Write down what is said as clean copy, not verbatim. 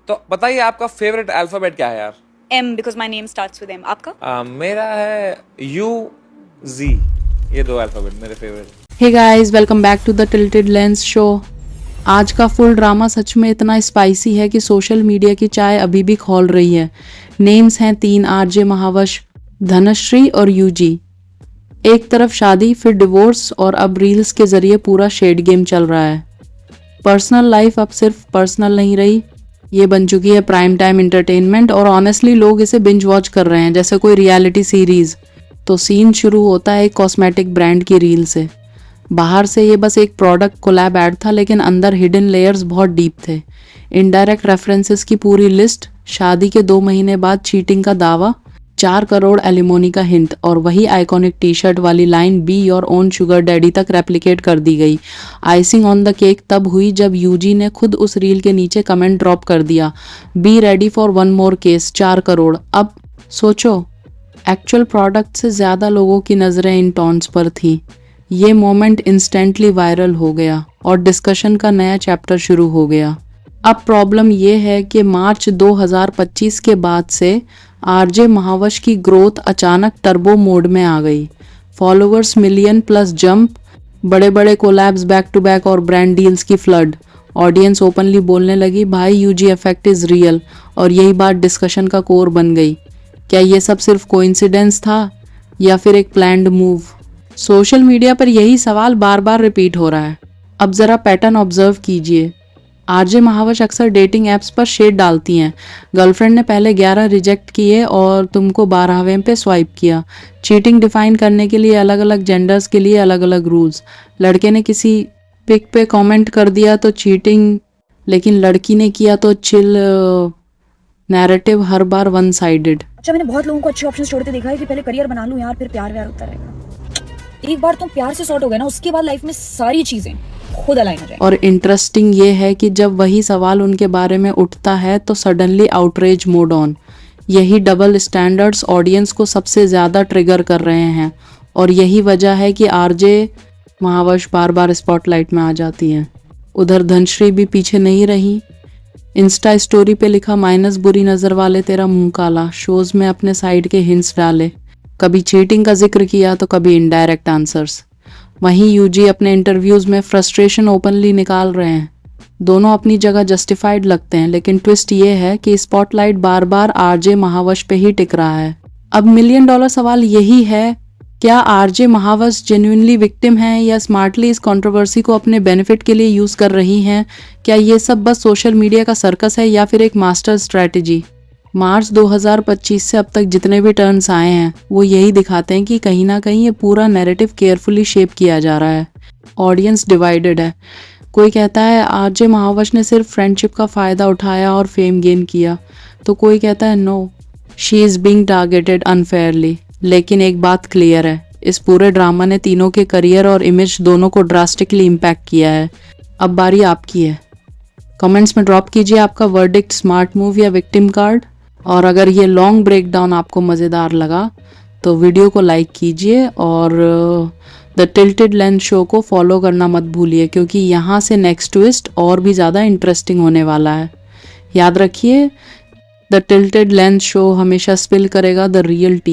तो बताइए आपका फेवरेट अल्फाबेट क्या है यार? M because my name starts with M. आपका? मेरा है U Z। ये दो अल्फाबेट मेरे favourite. Hey guys, welcome back to the tilted lens show. आज का फुल ड्रामा सच में इतना स्पाइसी है कि सोशल मीडिया की चाय अभी भी खौल रही है। नेम्स हैं 3 आरजे महावश, धनश्री और यूजी। एक तरफ शादी, फिर डिवोर्स और अब रील्स के जरिए पूरा शेड गेम चल रहा है। पर्सनल लाइफ अब सिर्फ पर्सनल नहीं रही, ये बन चुकी है प्राइम टाइम एंटरटेनमेंट और ऑनेस्टली लोग इसे बिंज वॉच कर रहे हैं जैसे कोई रियलिटी सीरीज। तो सीन शुरू होता है एक कॉस्मेटिक ब्रांड की रील से। बाहर से ये बस एक प्रोडक्ट कोलैब ऐड था, लेकिन अंदर हिडन लेयर्स बहुत डीप थे। इनडायरेक्ट रेफरेंसेस की पूरी लिस्ट, शादी के 2 महीने बाद चीटिंग का दावा, 4 करोड़ एलिमोनी का हिंट और वही आइकॉनिक टी शर्ट वाली line be your own sugar daddy तक रेप्लिकेट कर दी गई। आइसिंग ऑन द केक तब हुई जब यूजी ने खुद उस रील के नीचे कमेंट ड्रॉप कर दिया, be ready for one more case, 4 crore. अब सोचो, एक्चुअल प्रोडक्ट से ज़्यादा लोगों की नज़रें इन टॉन्ट्स पर थी। ये मोमेंट इंस्टेंटली वायरल हो गया और डिस्कशन का नया चैप्टर शुरू हो गया। अब प्रॉब्लम ये है कि मार्च 2025 के बाद से आरजे महावश की ग्रोथ अचानक टर्बो मोड में आ गई। फॉलोअर्स मिलियन प्लस जंप, बड़े बड़े कोलैब्स बैक टू बैक और ब्रांड डील्स की फ्लड। ऑडियंस ओपनली बोलने लगी, भाई यूजी इफेक्ट इज़ रियल, और यही बात डिस्कशन का कोर बन गई। क्या ये सब सिर्फ कोइंसिडेंस था या फिर एक प्लान्ड मूव? सोशल मीडिया पर यही सवाल बार बार रिपीट हो रहा है। अब ज़रा पैटर्न ऑब्जर्व कीजिए। आरजे महावश अक्सर डेटिंग ऐप्स पर शेड डालती हैं। गर्लफ्रेंड ने पहले 11 रिजेक्ट किए और तुमको 12वें पे स्वाइप किया। चीटिंग डिफाइन करने के लिए अलग अलग जेंडर्स के लिए अलग अलग रूल्स। लड़के ने किसी पिक पे कमेंट कर दिया तो चीटिंग, लेकिन लड़की ने किया तो चिल। नैरेटिव हर बार वन साइडेड। अच्छा, मैंने बहुत लोगों को अच्छे ऑप्शंस छोड़ते देखा है कि पहले करियर बना लूं यार, फिर प्यार व्यार होता रहेगा। एक बार तुम प्यार से सॉर्ट हो गए ना, उसके बाद लाइफ में सारी चीजें खुद अलाइन हो जाए। और इंटरेस्टिंग ये है कि जब वही सवाल उनके बारे में उठता है तो सडनली आउटरेज मोड ऑन। यही डबल स्टैंडर्ड्स ऑडियंस को सबसे ज़्यादा ट्रिगर कर रहे हैं और यही वजह है कि आरजे महावश बार बार स्पॉटलाइट में आ जाती हैं। उधर धनश्री भी पीछे नहीं रही। इंस्टा स्टोरी पे लिखा, माइनस बुरी नज़र वाले तेरा मुंह काला। शोज में अपने साइड के हिंट्स डाले, कभी चीटिंग का जिक्र किया तो कभी इनडायरेक्ट आंसर्स। वहीं यूजी अपने इंटरव्यूज में फ्रस्ट्रेशन ओपनली निकाल रहे हैं। दोनों अपनी जगह जस्टिफाइड लगते हैं, लेकिन ट्विस्ट ये है कि स्पॉटलाइट बार बार आरजे महावश पे ही टिक रहा है। अब मिलियन डॉलर सवाल यही है, क्या आरजे महावश जेन्युइनली विक्टिम हैं या स्मार्टली इस कंट्रोवर्सी को अपने बेनिफिट के लिए यूज कर रही हैं? क्या ये सब बस सोशल मीडिया का सर्कस है या फिर एक मास्टर स्ट्रैटेजी? मार्च 2025 से अब तक जितने भी टर्न्स आए हैं वो यही दिखाते हैं कि कहीं ना कहीं ये पूरा नैरेटिव केयरफुली शेप किया जा रहा है। ऑडियंस डिवाइडेड है। कोई कहता है आरजे महावश ने सिर्फ फ्रेंडशिप का फ़ायदा उठाया और फेम गेन किया, तो कोई कहता है no, she is being targeted unfairly. लेकिन एक बात क्लियर है, इस पूरे ड्रामा ने तीनों के करियर और इमेज दोनों को ड्रास्टिकली इम्पैक्ट किया है। अब बारी आपकी है। कमेंट्स में ड्रॉप कीजिए आपका वर्डिक्ट, स्मार्ट मूव या विक्टिम कार्ड। और अगर ये लॉन्ग ब्रेकडाउन आपको मज़ेदार लगा तो वीडियो को लाइक कीजिए और द टिल्टेड लेंस शो को फॉलो करना मत भूलिए, क्योंकि यहाँ से नेक्स्ट ट्विस्ट और भी ज़्यादा इंटरेस्टिंग होने वाला है। याद रखिए, द टिल्टेड लेंस शो हमेशा स्पिल करेगा द रियल टी।